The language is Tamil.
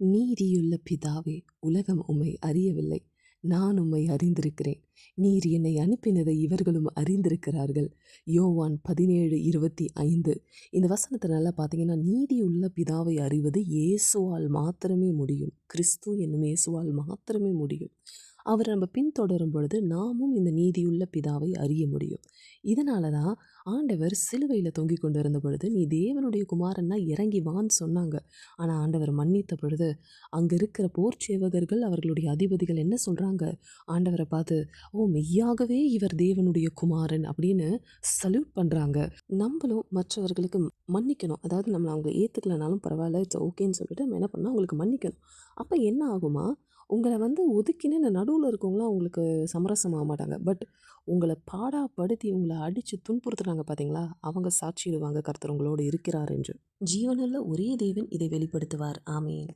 நீதியுள்ள பிதாவே, உலகம் உம்மை அறியவில்லை. நான் உம்மை அறிந்திருக்கிறேன். நீர் என்னை அனுப்பினதை இவர்களும் அறிந்திருக்கிறார்கள். யோவான் 17:25. இந்த வசனத்தை நல்லா பார்த்தீங்கன்னா, நீதியுள்ள பிதாவை அறிவது இயேசுவால் மாத்திரமே முடியும். கிறிஸ்து என்னும் இயேசுவால் மாத்திரமே முடியும். அவரை நம்ம பின்தொடரும் பொழுது நாமும் இந்த நீதியுள்ள பிதாவை அறிய முடியும். இதனால தான் ஆண்டவர் சிலுவையில் தொங்கிக் கொண்டு இருந்த பொழுது, நீ தேவனுடைய குமாரன்னா இறங்கி வான்னு சொன்னாங்க. ஆனால் ஆண்டவர் மன்னித்த பொழுது அங்கே இருக்கிற போர் சேவகர்கள், அவர்களுடைய அதிபதிகள் என்ன சொல்கிறாங்க, ஆண்டவரை பார்த்து, ஓ மெய்யாகவே இவர் தேவனுடைய குமாரன் அப்படின்னு சல்யூட் பண்ணுறாங்க. நம்மளும் மற்றவர்களுக்கு மன்னிக்கணும். அதாவது நம்மளை அவங்க ஏற்றுக்கலனாலும் பரவாயில்ல, இட்ஸ் ஓகேன்னு சொல்லிட்டு நம்ம என்ன பண்ணால் அவங்களுக்கு மன்னிக்கணும். அப்போ என்ன ஆகுமா, உங்களை ஒதுக்கின்னு நடுவில் இருக்கவங்களாம் உங்களுக்கு சமரசமாக மாட்டாங்க. பட் உங்களை பாடாப்படுத்தி உங்களை அடித்து துன்புறுத்துறாங்க பார்த்தீங்களா, அவங்க சாட்சியிடுவாங்க கர்த்தர் உங்களோடு இருக்கிறார் என்று. ஜீவனுள்ள ஒரே தேவன் இதை வெளிப்படுத்துவார். ஆமேன்.